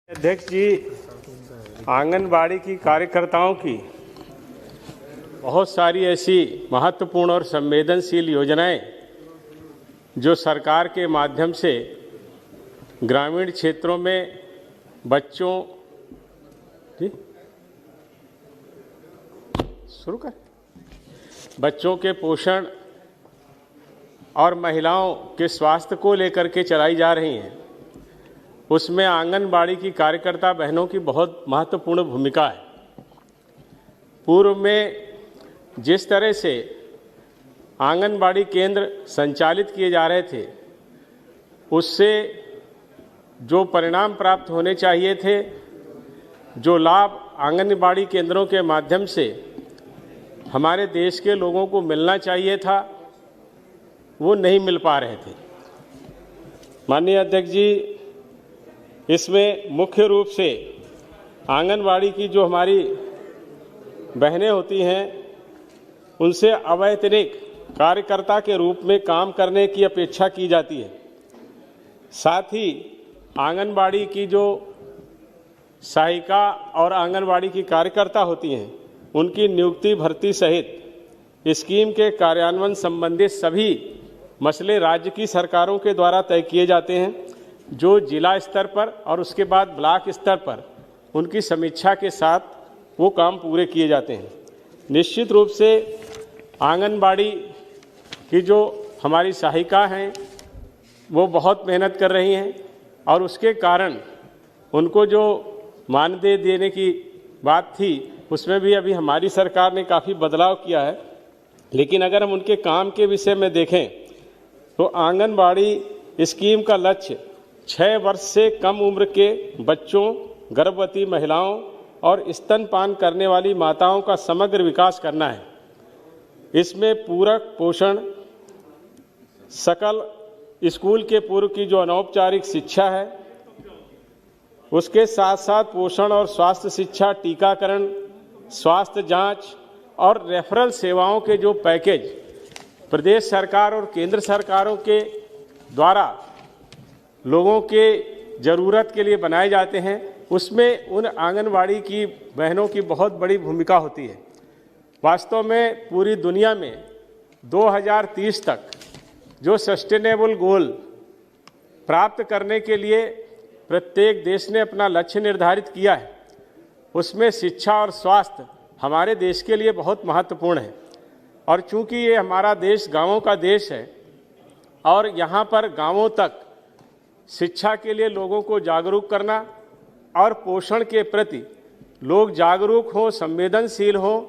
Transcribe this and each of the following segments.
अध्यक्ष जी, आंगनबाड़ी की कार्यकर्ताओं की बहुत सारी ऐसी महत्वपूर्ण और संवेदनशील योजनाएं जो सरकार के माध्यम से ग्रामीण क्षेत्रों में बच्चों के पोषण और महिलाओं के स्वास्थ्य को लेकर के चलाई जा रही हैं, उसमें आंगनबाड़ी की कार्यकर्ता बहनों की बहुत महत्वपूर्ण भूमिका है। पूर्व में जिस तरह से आंगनबाड़ी केंद्र संचालित किए जा रहे थे, उससे जो परिणाम प्राप्त होने चाहिए थे, जो लाभ आंगनबाड़ी केंद्रों के माध्यम से हमारे देश के लोगों को मिलना चाहिए था, वो नहीं मिल पा रहे थे। माननीय अध्यक्ष जी, इसमें मुख्य रूप से आंगनबाड़ी की जो हमारी बहनें होती हैं, उनसे अवैतनिक कार्यकर्ता के रूप में काम करने की अपेक्षा की जाती है। साथ ही आंगनबाड़ी की जो सहायिका और आंगनबाड़ी की कार्यकर्ता होती हैं, उनकी नियुक्ति भर्ती सहित स्कीम के कार्यान्वयन संबंधित सभी मसले राज्य की सरकारों के द्वारा तय किए जाते हैं, जो जिला स्तर पर और उसके बाद ब्लॉक स्तर पर उनकी समीक्षा के साथ वो काम पूरे किए जाते हैं। निश्चित रूप से आंगनबाड़ी की जो हमारी सहायिका हैं, वो बहुत मेहनत कर रही हैं और उसके कारण उनको जो मानदेय देने की बात थी, उसमें भी अभी हमारी सरकार ने काफ़ी बदलाव किया है। लेकिन अगर हम उनके काम के विषय में देखें तो आंगनबाड़ी स्कीम का लक्ष्य 6 वर्ष से कम उम्र के बच्चों, गर्भवती महिलाओं और स्तनपान करने वाली माताओं का समग्र विकास करना है। इसमें पूरक पोषण, सकल स्कूल के पूर्व की जो अनौपचारिक शिक्षा है, उसके साथ साथ पोषण और स्वास्थ्य शिक्षा, टीकाकरण, स्वास्थ्य जांच और रेफरल सेवाओं के जो पैकेज प्रदेश सरकार और केंद्र सरकारों के द्वारा लोगों के ज़रूरत के लिए बनाए जाते हैं, उसमें उन आंगनबाड़ी की बहनों की बहुत बड़ी भूमिका होती है। वास्तव में पूरी दुनिया में 2030 तक जो सस्टेनेबल गोल प्राप्त करने के लिए प्रत्येक देश ने अपना लक्ष्य निर्धारित किया है, उसमें शिक्षा और स्वास्थ्य हमारे देश के लिए बहुत महत्वपूर्ण है। और चूंकि ये हमारा देश गांवों का देश है और यहाँ पर गांवों तक शिक्षा के लिए लोगों को जागरूक करना और पोषण के प्रति लोग जागरूक हों, संवेदनशील हों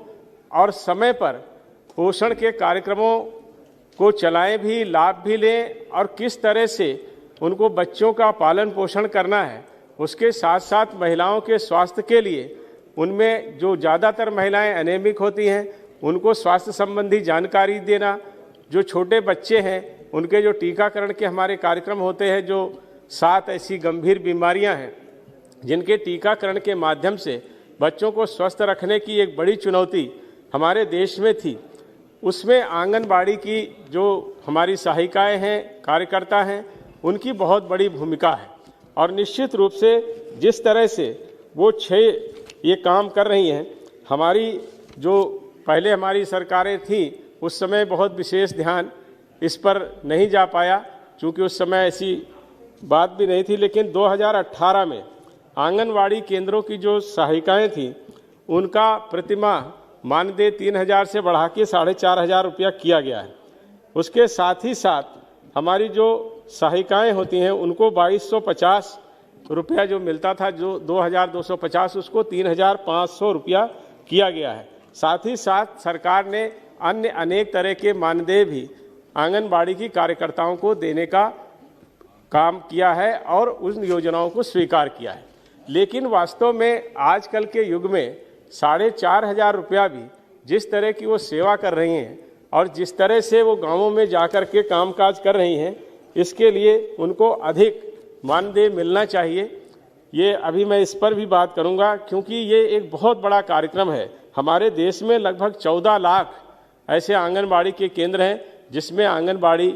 और समय पर पोषण के कार्यक्रमों को चलाएं भी, लाभ भी लें और किस तरह से उनको बच्चों का पालन पोषण करना है, उसके साथ साथ महिलाओं के स्वास्थ्य के लिए उनमें जो ज़्यादातर महिलाएं एनेमिक होती हैं, उनको स्वास्थ्य संबंधी जानकारी देना, जो छोटे बच्चे हैं उनके जो टीकाकरण के हमारे कार्यक्रम होते हैं, जो 7 ऐसी गंभीर बीमारियां हैं जिनके टीकाकरण के माध्यम से बच्चों को स्वस्थ रखने की एक बड़ी चुनौती हमारे देश में थी, उसमें आंगनबाड़ी की जो हमारी सहायिकाएं हैं, कार्यकर्ता हैं, उनकी बहुत बड़ी भूमिका है। और निश्चित रूप से जिस तरह से वो 6 ये काम कर रही हैं, हमारी जो पहले हमारी सरकारें थीं, उस समय बहुत विशेष ध्यान इस पर नहीं जा पाया, चूँकि उस समय ऐसी बात भी नहीं थी। लेकिन 2018 में आंगनवाड़ी केंद्रों की जो सहायिकाएं थीं, उनका प्रतिमाह मानदेय 3000 से बढ़ा के 4500 रुपया किया गया है। उसके साथ ही साथ हमारी जो सहायिकाएं होती हैं, उनको 2250 रुपया जो मिलता था, जो 2250, उसको 3500 रुपया किया गया है। साथ ही साथ सरकार ने अन्य अनेक तरह के मानदेय भी आंगनबाड़ी की कार्यकर्ताओं को देने का काम किया है और उन योजनाओं को स्वीकार किया है। लेकिन वास्तव में आजकल के युग में 4500 रुपया भी जिस तरह की वो सेवा कर रही हैं और जिस तरह से वो गांवों में जाकर के कामकाज कर रही हैं, इसके लिए उनको अधिक मानदेय मिलना चाहिए। ये अभी मैं इस पर भी बात करूंगा, क्योंकि ये एक बहुत बड़ा कार्यक्रम है। हमारे देश में लगभग 14 लाख ऐसे आंगनबाड़ी के केंद्र हैं जिसमें आंगनबाड़ी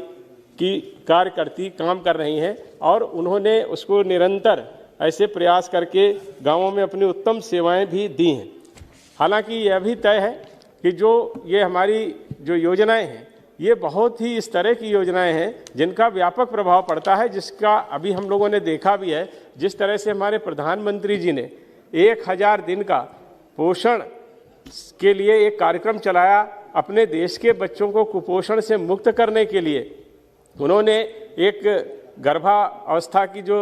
की कार्यकर्ती काम कर रही हैं और उन्होंने उसको निरंतर ऐसे प्रयास करके गांवों में अपनी उत्तम सेवाएं भी दी हैं। हालांकि यह भी तय है कि जो ये हमारी जो योजनाएं हैं ये बहुत ही इस तरह की योजनाएं हैं जिनका व्यापक प्रभाव पड़ता है, जिसका अभी हम लोगों ने देखा भी है। जिस तरह से हमारे प्रधानमंत्री जी ने 1000 दिन का पोषण के लिए एक कार्यक्रम चलाया, अपने देश के बच्चों को कुपोषण से मुक्त करने के लिए उन्होंने एक गर्भावस्था की जो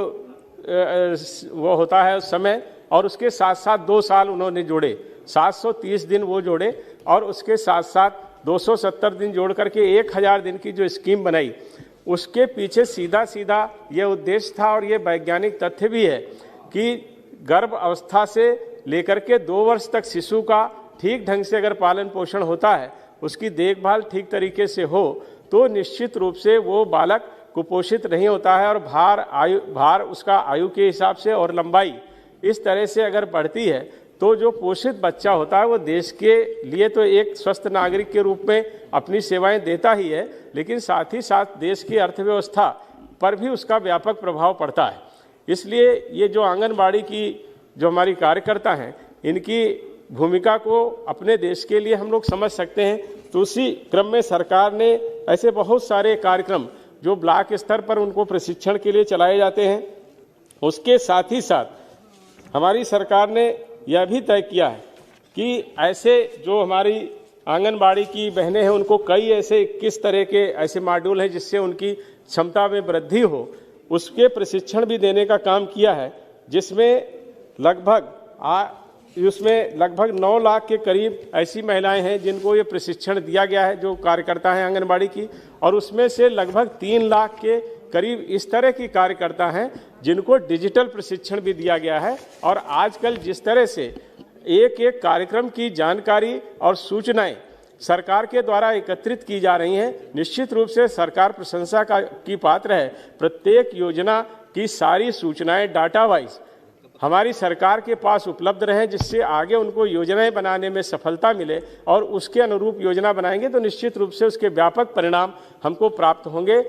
वो होता है उस समय, और उसके साथ साथ 2 साल उन्होंने जोड़े, 730 दिन वो जोड़े, और उसके साथ साथ 270 दिन जोड़ करके 1000 दिन की जो स्कीम बनाई, उसके पीछे सीधा सीधा ये उद्देश्य था और ये वैज्ञानिक तथ्य भी है कि गर्भ अवस्था से लेकर के 2 वर्ष तक शिशु का ठीक ढंग से अगर पालन पोषण होता है, उसकी देखभाल ठीक तरीके से हो, तो निश्चित रूप से वो बालक कुपोषित नहीं होता है। और भार उसका आयु के हिसाब से और लंबाई इस तरह से अगर बढ़ती है तो जो पोषित बच्चा होता है वो देश के लिए तो एक स्वस्थ नागरिक के रूप में अपनी सेवाएं देता ही है, लेकिन साथ ही साथ देश की अर्थव्यवस्था पर भी उसका व्यापक प्रभाव पड़ता है। इसलिए ये जो आंगनबाड़ी की जो हमारी कार्यकर्ता हैं, इनकी भूमिका को अपने देश के लिए हम लोग समझ सकते हैं। तो उसी क्रम में सरकार ने ऐसे बहुत सारे कार्यक्रम जो ब्लॉक स्तर पर उनको प्रशिक्षण के लिए चलाए जाते हैं, उसके साथ ही साथ हमारी सरकार ने यह भी तय किया है कि ऐसे जो हमारी आंगनबाड़ी की बहनें हैं उनको कई ऐसे 21 तरह के ऐसे मॉड्यूल हैं जिससे उनकी क्षमता में वृद्धि हो, उसके प्रशिक्षण भी देने का काम किया है, जिसमें लगभग 9 लाख के करीब ऐसी महिलाएं हैं जिनको ये प्रशिक्षण दिया गया है, जो कार्यकर्ता हैं आंगनबाड़ी की, और उसमें से लगभग 3 लाख के करीब इस तरह की कार्यकर्ता हैं जिनको डिजिटल प्रशिक्षण भी दिया गया है। और आजकल जिस तरह से एक एक कार्यक्रम की जानकारी और सूचनाएं सरकार के द्वारा एकत्रित की जा रही हैं, निश्चित रूप से सरकार प्रशंसा की पात्र है। प्रत्येक योजना की सारी सूचनाएं डाटा वाइज हमारी सरकार के पास उपलब्ध रहें, जिससे आगे उनको योजनाएं बनाने में सफलता मिले, और उसके अनुरूप योजना बनाएंगे तो निश्चित रूप से उसके व्यापक परिणाम हमको प्राप्त होंगे।